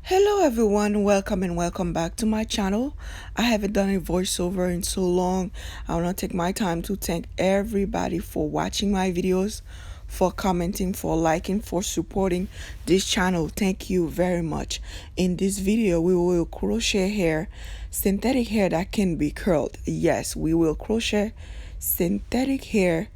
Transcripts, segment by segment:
Hello everyone, welcome and welcome back to my channel. I haven't done a voiceover in so long. I want to take my time to thank everybody for watching my videos, for commenting, for liking, for supporting this channel. Thank you very much. In this video, we will crochet hair, synthetic hair that can be curled. Yes, we will crochet synthetic hair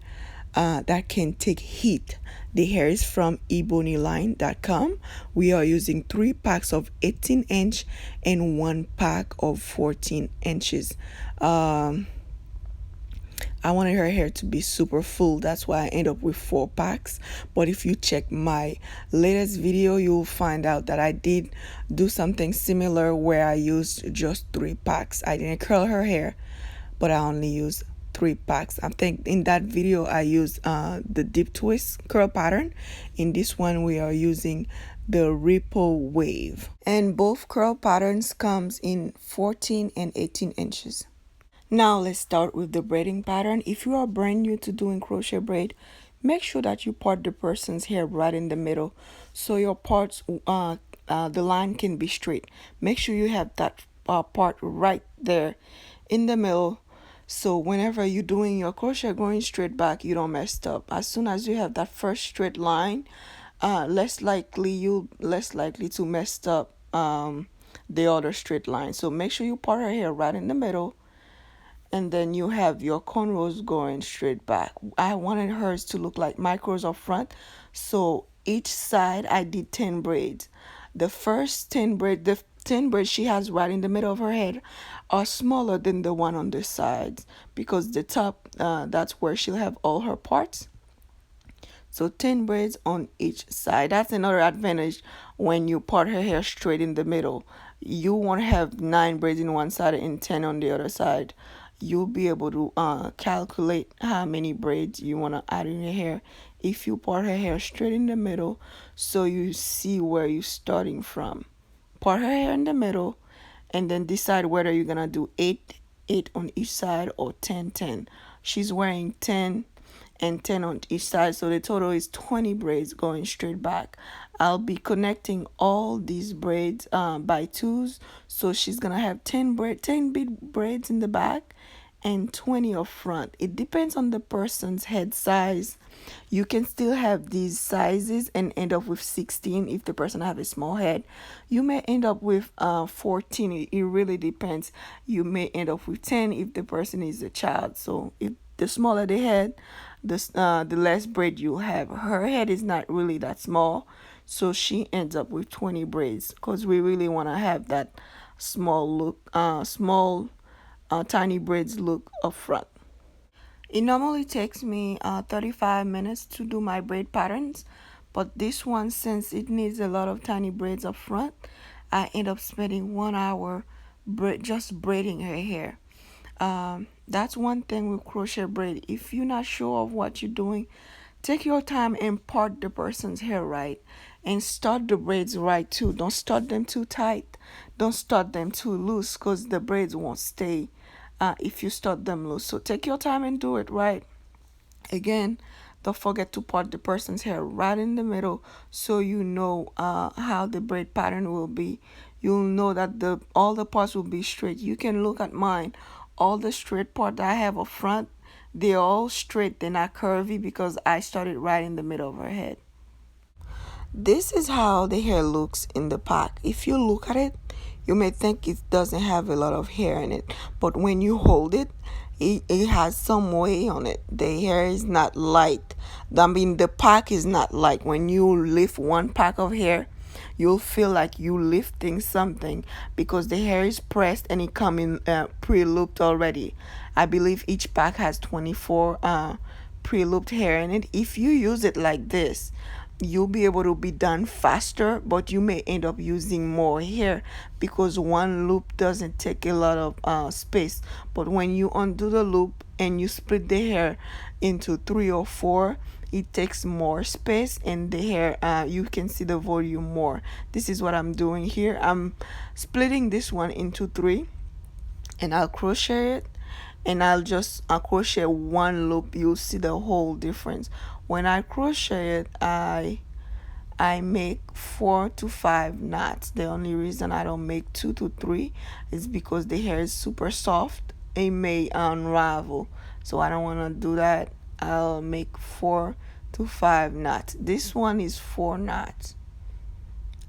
that can take heat. The hair is from ebonyline.com. We are using 3 packs of 18-inch and 1 pack of 14 inches. I wanted her hair to be super full. That's why I end up with 4 packs. But if you check my latest video, you'll find out that I did do something similar where I used just 3 packs. I didn't curl her hair, but I only used 3 packs. I think in that video I used the deep twist curl pattern. In this one we are using the ripple wave, and both curl patterns comes in 14 and 18 inches. Now let's start with the braiding pattern. If you are brand new to doing crochet braid, make sure that you part the person's hair right in the middle so your parts the line can be straight. Make sure you have that part right there in the middle, so whenever you're doing your crochet going straight back, you don't mess up. As soon as you have that first straight line, less likely to mess up the other straight line. So make sure you part her hair right in the middle, and then you have your cornrows going straight back. I wanted hers to look like micros up front, so each side I did 10 braids. The first 10 braids she has right in the middle of her head are smaller than the one on the sides, because the top, that's where she'll have all her parts. So 10 braids on each side. That's another advantage when you part her hair straight in the middle. You won't have 9 braids in one side and 10 on the other side. You'll be able to calculate how many braids you want to add in your hair if you part her hair straight in the middle, so you see where you're starting from. Part her hair in the middle, and then decide whether you're gonna do 8 on each side or 10. She's wearing 10 and 10 on each side, so the total is 20 braids going straight back. I'll be connecting all these braids by twos, so she's gonna have 10 big braids in the back and 20 up front. It depends on the person's head size. You can still have these sizes and end up with 16 if the person have a small head. You may end up with 14. It really depends. You may end up with 10 if the person is a child. So if the smaller the head, the less braid you'll have. Her head is not really that small, so she ends up with 20 braids, because we really want to have that small look, tiny braids look up front. It normally takes me 35 minutes to do my braid patterns, but this one, since it needs a lot of tiny braids up front, I end up spending 1 hour just braiding her hair. That's one thing with crochet braid. If you're not sure of what you're doing, take your time and part the person's hair right, and start the braids right too. Don't start them too tight, don't start them too loose, because the braids won't stay if you start them loose. So take your time and do it right. Again, don't forget to part the person's hair right in the middle, so you know how the braid pattern will be. You'll know that all the parts will be straight. You can look at mine. All the straight part that I have up front, they're all straight. They're not curvy, because I started right in the middle of her head. This is how the hair looks in the pack. If you look at it, you may think it doesn't have a lot of hair in it, but when you hold it, it has some weight on it. The hair is not light. I mean, the pack is not light. When you lift one pack of hair, you'll feel like you lifting something, because the hair is pressed and it come in pre-looped already. I believe each pack has 24 pre-looped hair in it. If you use it like this, you'll be able to be done faster, but you may end up using more hair, because one loop doesn't take a lot of space. But when you undo the loop and you split the hair into 3 or 4, it takes more space, and the hair, you can see the volume more. This is what I'm doing here. I'm splitting this one into 3, and I'll crochet it, and I'll just crochet one loop. You'll see the whole difference. When I crochet it, I I make 4 to 5 knots. The only reason I don't make 2 to 3 is because the hair is super soft. It may unravel, so I don't want to do that. I'll make 4 to 5 knots. This one is 4 knots.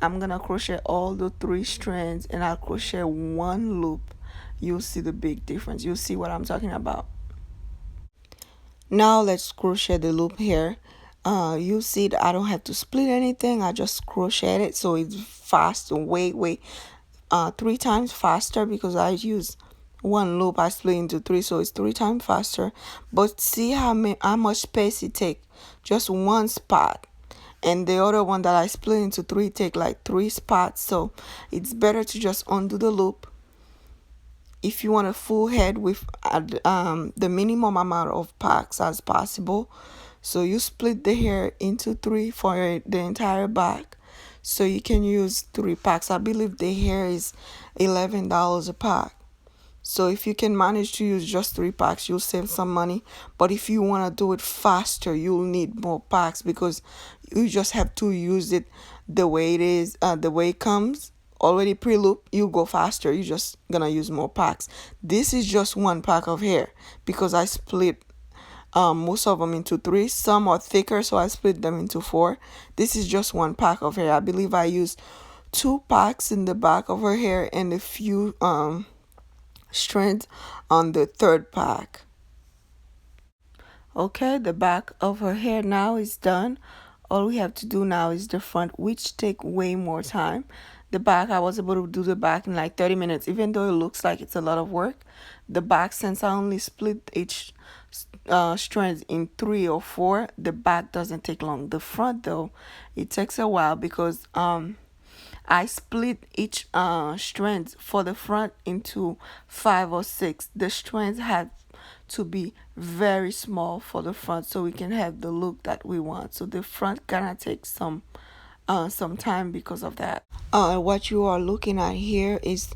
I'm gonna crochet all the 3 strands and I'll crochet 1 loop. You'll see the big difference. You'll see what I'm talking about. Now let's crochet the loop here. You see that I don't have to split anything. I just crochet it, so it's fast, way 3 times faster, because I use 1 loop. I split into 3, so it's 3 times faster. But see how much space it take? Just 1 spot. And the other one that I split into 3 take like 3 spots. So it's better to just undo the loop if you want a full head with the minimum amount of packs as possible. So you split the hair into 3 for the entire back, so you can use 3 packs. I believe the hair is $11 a pack. So if you can manage to use just 3 packs, you'll save some money. But if you want to do it faster, you'll need more packs, because you just have to use it the way it is, the way it comes already pre-loop. You go faster. You're just gonna use more packs. This is just 1 pack of hair, because I split most of them into 3. Some are thicker, so I split them into 4. This is just 1 pack of hair. I believe I used 2 packs in the back of her hair and a few strands on the 3rd pack. Okay, the back of her hair now is done. All we have to do now is the front, which take way more time. The back, I was able to do the back in like 30 minutes, even though it looks like it's a lot of work. The back, since I only split each strands in 3 or 4, the back doesn't take long. The front, though, it takes a while, because I split each strand for the front into 5 or 6. The strands have to be very small for the front, so we can have the look that we want. So the front gonna take some time because of that. What you are looking at here is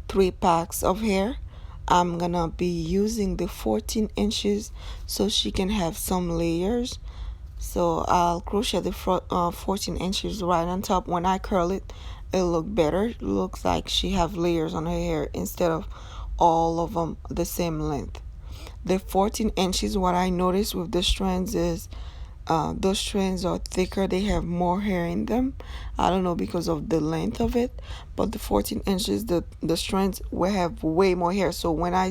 3 packs of hair. I'm gonna be using the 14 inches so she can have some layers. So I'll crochet the 14 inches right on top. When I curl it, it'll look better. It looks like she have layers on her hair instead of all of them the same length. The 14 inches, what I noticed with the strands is those strands are thicker. They have more hair in them. I don't know, because of the length of it, but the 14 inches, the strands will have way more hair. So when I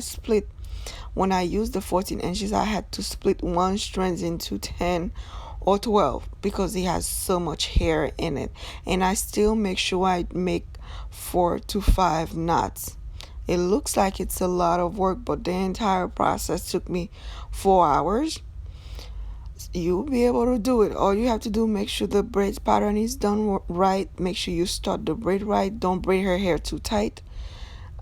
used the 14 inches, I had to split 1 strand into 10 or 12, because it has so much hair in it. And I still make sure I make 4 to 5 knots. It looks like it's a lot of work, but the entire process took me 4 hours. You'll be able to do it. All you have to do, make sure the braid pattern is done right. Make sure you start the braid right. Don't braid her hair too tight.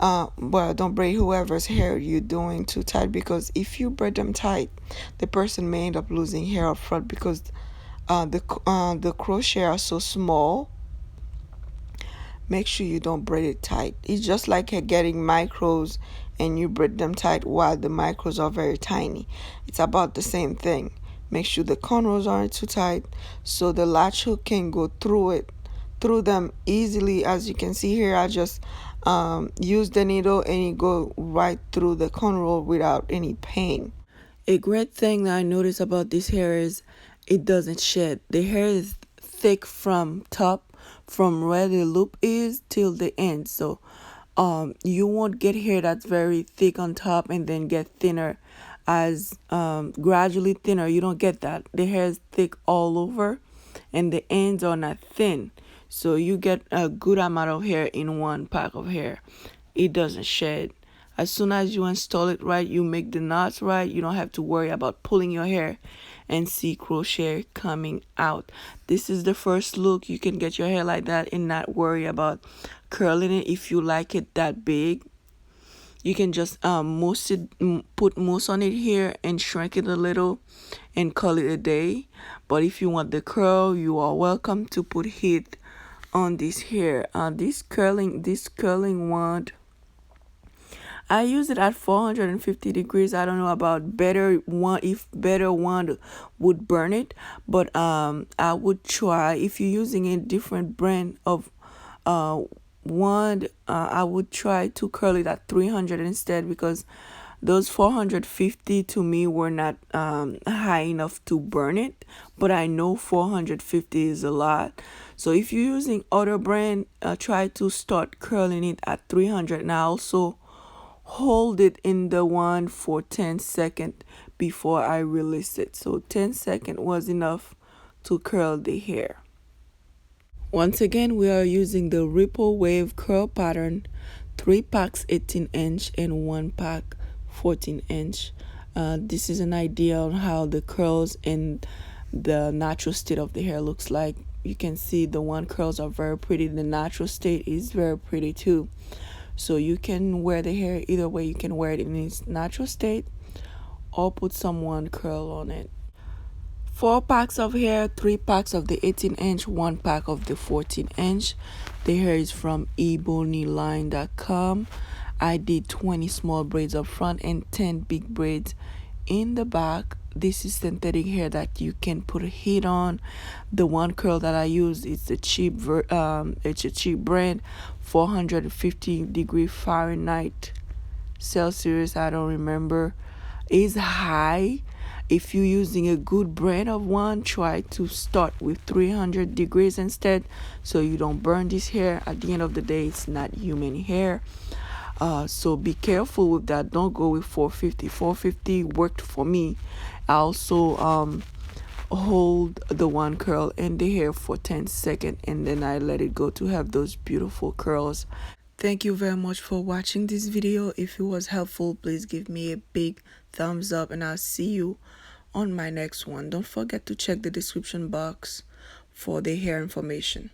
Well, don't braid whoever's hair you're doing too tight, because if you braid them tight, the person may end up losing hair up front, because the crochet are so small. Make sure you don't braid it tight. It's just like getting micros and you braid them tight while the micros are very tiny. It's about the same thing. Make sure the cornrows aren't too tight, so the latch hook can go through them easily. As you can see here, I just use the needle and it go right through the cornrow without any pain. A great thing that I notice about this hair is it doesn't shed. The hair is thick from top, from where the loop is till the end. So you won't get hair that's very thick on top and then get thinner, as gradually thinner. You don't get that. The hair is thick all over and the ends are not thin. So you get a good amount of hair in 1 pack of hair. It doesn't shed. As soon as you install it right, you make the knots right, you don't have to worry about pulling your hair and see crochet coming out. This is the first look. You can get your hair like that and not worry about curling it. If you like it that big, you can just put mousse on it here and shrink it a little and call it a day. But if you want the curl, you are welcome to put heat on this hair. This curling wand, I use it at 450 degrees. I don't know about better one, if better one would burn it, but I would try if you're using a different brand of uh wand. I would try to curl it at 300 instead, because those 450 to me were not high enough to burn it, but I know 450 is a lot. So if you're using other brand, try to start curling it at 300. And I also hold it in the wand for 10 seconds before I release it. So 10 seconds was enough to curl the hair. Once again, we are using the ripple wave curl pattern, 3 packs 18-inch and 1 pack 14-inch. This is an idea on how the curls and the natural state of the hair looks like. You can see the one curls are very pretty. The natural state is very pretty too. So you can wear the hair either way. You can wear it in its natural state or put some one curl on it. 4 packs of hair, 3 packs of the 18-inch, 1 pack of the 14-inch. The hair is from ebonyline.com. I did 20 small braids up front and 10 big braids in the back. This is synthetic hair that you can put a heat on. The one curl that I use is a cheap brand, 450 Fahrenheit Celsius, I don't remember, is high. If you're using a good brand of one, try to start with 300 degrees instead, so you don't burn this hair. At the end of the day, it's not human hair. So be careful with that. Don't go with 450. 450 worked for me. I also hold the one curl in the hair for 10 seconds, and then I let it go to have those beautiful curls. Thank you very much for watching this video. If it was helpful, please give me a big thumbs up, and I'll see you on my next one. Don't forget to check the description box for the hair information.